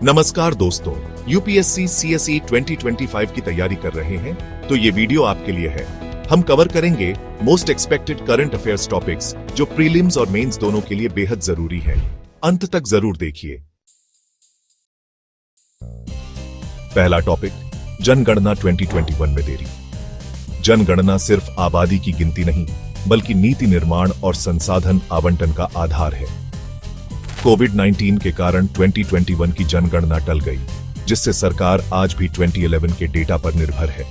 नमस्कार दोस्तों, UPSC CSE 2025 की तैयारी कर रहे हैं तो ये वीडियो आपके लिए है। हम कवर करेंगे most expected current affairs topics जो प्रीलिम्स और मेंस दोनों के लिए बेहद जरूरी है। अंत तक जरूर देखिए। पहला टॉपिक, जनगणना 2021 में देरी। जनगणना सिर्फ आबादी की गिनती नहीं बल्कि नीति निर्माण और संसाधन आवंटन का आधार है। कोविड-19 के कारण 2021 की जनगणना टल गई, जिससे सरकार आज भी 2011 के डेटा पर निर्भर है।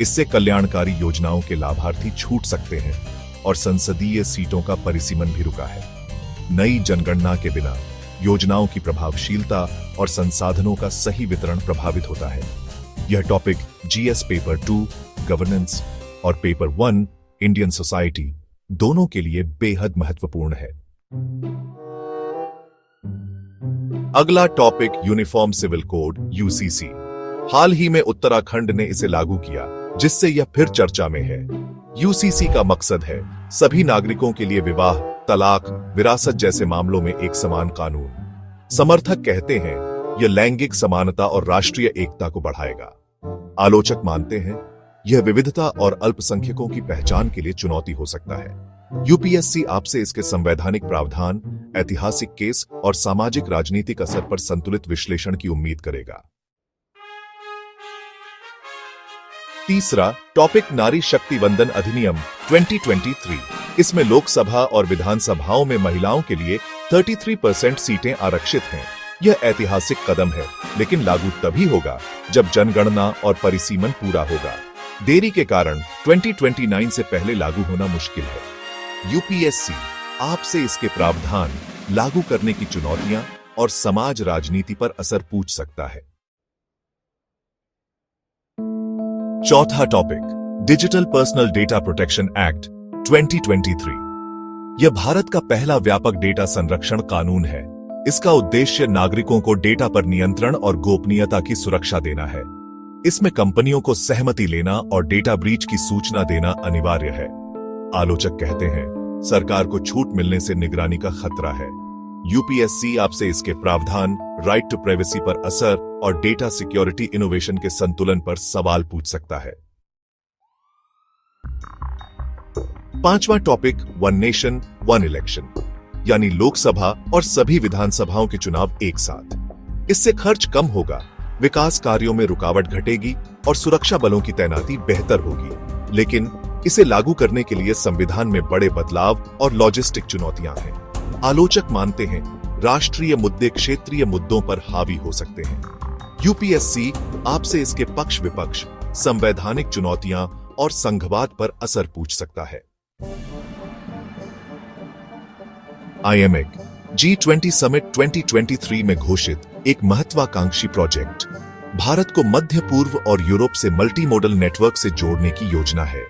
इससे कल्याणकारी योजनाओं के लाभार्थी छूट सकते हैं और संसदीय सीटों का परिसीमन भी रुका है। नई जनगणना के बिना योजनाओं की प्रभावशीलता और संसाधनों का सही वितरण प्रभावित होता है। यह टॉपिक जीएस पेपर 2 गवर्नेंस और पेपर 1 इंडियन सोसाइटी दोनों के लिए बेहद महत्वपूर्ण है। अगला topic, uniform civil code UCC. हाल ही में उत्तराखंड ने इसे लागू किया, जिससे यह फिर चर्चा में है। यूसीसी का मकसद है सभी नागरिकों के लिए विवाह, तलाक, विरासत जैसे मामलों में एक समान कानून। समर्थक कहते हैं यह लैंगिक समानता और राष्ट्रीय एकता को बढ़ाएगा। आलोचक मानते हैं यह विविधता और अल्पसंख्यकों की पहचान के लिए चुनौती हो सकता है। यूपीएससी आपसे इसके संवैधानिक प्रावधान, ऐतिहासिक केस और सामाजिक राजनीतिक असर पर संतुलित विश्लेषण की उम्मीद करेगा। तीसरा टॉपिक, नारी शक्ति वंदन अधिनियम 2023। इसमें लोकसभा और विधानसभाओं में महिलाओं के लिए 33% सीटें आरक्षित हैं। यह ऐतिहासिक कदम है, लेकिन लागू तभी होगा जब जनगणना और परिसीमन पूरा होगा। देरी के कारण 2029 से पहले लागू होना मुश्किल है। यूपीएससी आपसे इसके प्रावधान, लागू करने की चुनौतियां और समाज राजनीति पर असर पूछ सकता है। चौथा topic, digital personal data protection act 2023। यह भारत का पहला व्यापक डेटा संरक्षण कानून है। इसका उद्देश्य नागरिकों को डेटा पर नियंत्रण और गोपनीयता की सुरक्षा देना है। इसमें कंपनियों को सहमति लेना और डेटा ब्रीच की सूचना देना अनिवार्य है। आलोचक कहते हैं सरकार को छूट मिलने से निगरानी का खतरा है। यूपीएससी आपसे इसके प्रावधान, राइट टू प्राइवेसी पर असर और डेटा सिक्योरिटी इनोवेशन के संतुलन पर सवाल पूछ सकता है। पांचवा topic, one nation one election, यानी लोकसभा और सभी विधानसभाओं के चुनाव एक साथ। इससे खर्च कम होगा, विकास कार्यों में रुकावट घटेगी और सुरक्षा बलों की तैनाती बेहतर होगी। लेकिन इसे लागू करने के लिए संविधान में बड़े बदलाव और लॉजिस्टिक चुनौतियां हैं। आलोचक मानते हैं राष्ट्रीय मुद्दे क्षेत्रीय मुद्दों पर हावी हो सकते हैं। यूपीएससी आपसे इसके पक्ष विपक्ष, संवैधानिक चुनौतियां और संघवाद पर असर पूछ सकता है। आईएमएक G20 समिट 2023 में घोषित एक महत्वाकांक्षी प्रोजेक्ट भारत को मध्य पूर्व और यूरोप से मल्टी मॉडल नेटवर्क से जोड़ने की योजना है।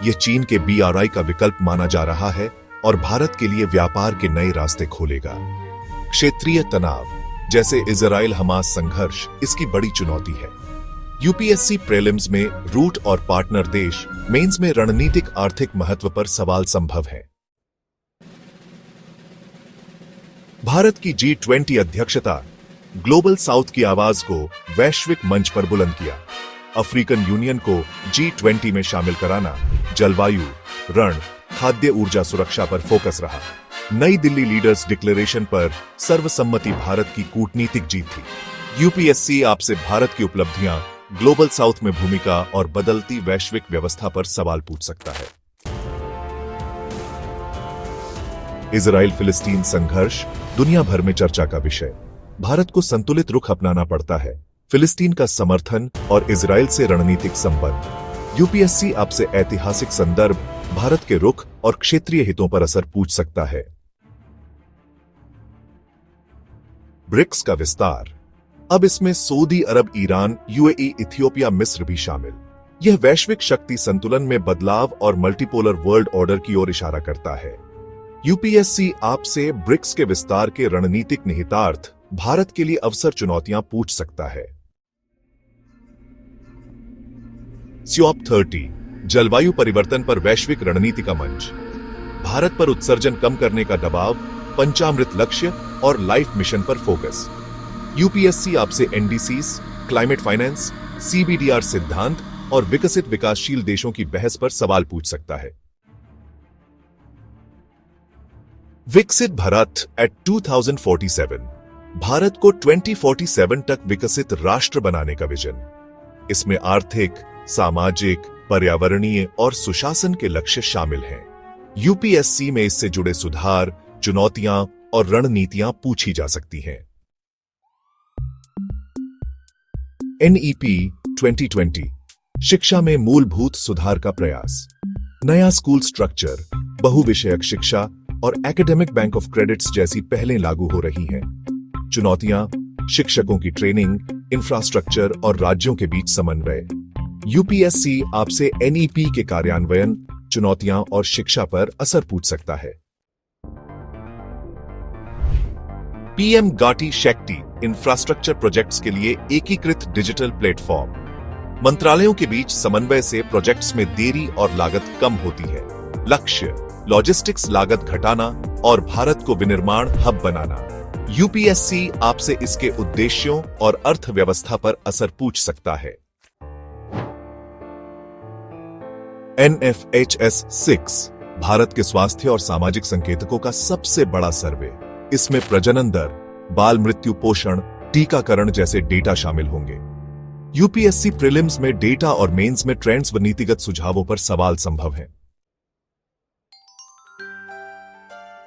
यह चीन के BRI का विकल्प माना जा रहा है और भारत के लिए व्यापार के नए रास्ते खोलेगा। क्षेत्रीय तनाव जैसे इजराइल हमास संघर्ष इसकी बड़ी चुनौती है। यूपीएससी प्रीलिम्स में रूट और पार्टनर देश, मेंस में रणनीतिक आर्थिक महत्व पर सवाल संभव है। भारत की G20 अध्यक्षता ग्लोबल साउथ की आवाज को वैश्विक मंच पर बुलंद किया। अफ्रीकन यूनियन को G20 में शामिल कराना जलवायु, रण, खाद्य ऊर्जा सुरक्षा पर फोकस रहा। नई दिल्ली लीडर्स डिक्लेरेशन पर सर्वसम्मति भारत की कूटनीतिक जीत थी। यूपीएससी आपसे भारत की उपलब्धियां, ग्लोबल साउथ में भूमिका और बदलती वैश्विक व्यवस्था पर सवाल पूछ सकता है। इजराइल फिलिस्तीन संघर्ष दुनिया भर में चर्चा का विषय। भारत को संतुलित रुख अपनाना पड़ता है, फिलिस्तीन का समर्थन और इजराइल से रणनीतिक संबंध। यूपीएससी आपसे ऐतिहासिक संदर्भ, भारत के रुख और क्षेत्रीय हितों पर असर पूछ सकता है। ब्रिक्स का विस्तार, अब इसमें सऊदी अरब, ईरान, यूएई, इथियोपिया, मिस्र भी शामिल। यह वैश्विक शक्ति संतुलन में बदलाव और मल्टीपोलर वर्ल्ड ऑर्डर की ओर इशारा करता है। यूपीएससी आपसे ब्रिक्स के विस्तार के रणनीतिक निहितार्थ, भारत के लिए अवसर, चुनौतियां पूछ सकता है। COP30 जलवायु परिवर्तन पर वैश्विक रणनीति का मंच। भारत पर उत्सर्जन कम करने का दबाव, पंचामृत लक्ष्य और लाइफ मिशन पर फोकस। यूपीएससी आपसे एनडीसीज, क्लाइमेट फाइनेंस, सीबीडीआर सिद्धांत और विकसित विकासशील देशों की बहस पर सवाल पूछ सकता है। विकसित भारत एट 2047, भारत को 2047 तक विकसित राष्ट्र बनाने का विजन। इसमें आर्थिक, सामाजिक, पर्यावरणीय और सुशासन के लक्ष्य शामिल हैं। यूपीएससी में इससे जुड़े सुधार, चुनौतियां और रणनीतियां पूछी जा सकती हैं। एनईपी 2020, शिक्षा में मूलभूत सुधार का प्रयास। नया स्कूल स्ट्रक्चर, बहुविषयक शिक्षा और एकेडमिक बैंक ऑफ क्रेडिट्स जैसी पहलें लागू हो रही हैं। चुनौतियां, शिक्षकों की ट्रेनिंग, इंफ्रास्ट्रक्चर और राज्यों के बीच समन्वय। यूपीएससी आपसे एनईपी के कार्यान्वयन, चुनौतियां और शिक्षा पर असर पूछ सकता है। पीएम गाटी शक्ति इंफ्रास्ट्रक्चर प्रोजेक्ट्स के लिए एकीकृत डिजिटल प्लेटफॉर्म। मंत्रालयों के बीच समन्वय से प्रोजेक्ट्स में देरी और लागत कम होती है। लक्ष्य, लॉजिस्टिक्स लागत घटाना और भारत को विनिर्माण हब बनाना। यूपीएससी आपसे इसके उद्देश्यों और अर्थव्यवस्था पर असर पूछ सकता है। NFHS 6, भारत के स्वास्थ्य और सामाजिक संकेतकों का सबसे बड़ा सर्वे। इसमें प्रजनन दर, बाल मृत्यु, पोषण, टीकाकरण जैसे डेटा शामिल होंगे। यूपीएससी प्रीलिम्स में डेटा और मेंस में ट्रेंड्स व नीतिगत सुझावों पर सवाल संभव हैं।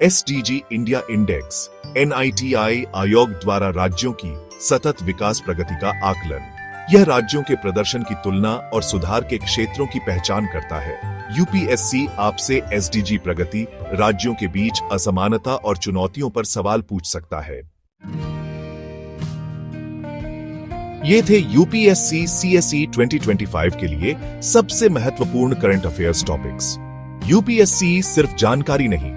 SDG इंडिया इंडेक्स, NITI आयोग द्वारा राज्यों की सतत विकास प्रगति का आकलन। यह राज्यों के प्रदर्शन की तुलना और सुधार के क्षेत्रों की पहचान करता है। यूपीएससी आपसे SDG प्रगति, राज्यों के बीच असमानता और चुनौतियों पर सवाल पूछ सकता है। ये थे यूपीएससी CSE 2025 के लिए सबसे महत्वपूर्ण करंट अफेयर्स टॉपिक्स। यूपीएससी सिर्फ जानकारी नहीं,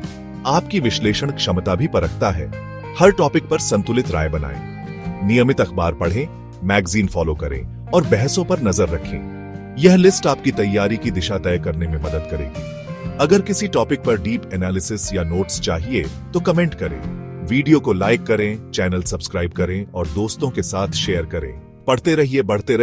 आपकी विश्लेषण क्षमता भी परखता है। हर टॉपिक पर संतुलित राय बनाएं। नियमित अखबार पढ़ें, मैगजीन फॉलो करें और बहसों पर नजर रखें। यह लिस्ट आपकी तैयारी की दिशा तय करने में मदद करेगी। अगर किसी टॉपिक पर डीप एनालिसिस या नोट्स चाहिए तो कमेंट करें। वीडियो को लाइक करें, चैनल सब्सक्राइब करें और दोस्तों के साथ शेयर करें। पढ़ते रहिए, बढ़ते रहिए।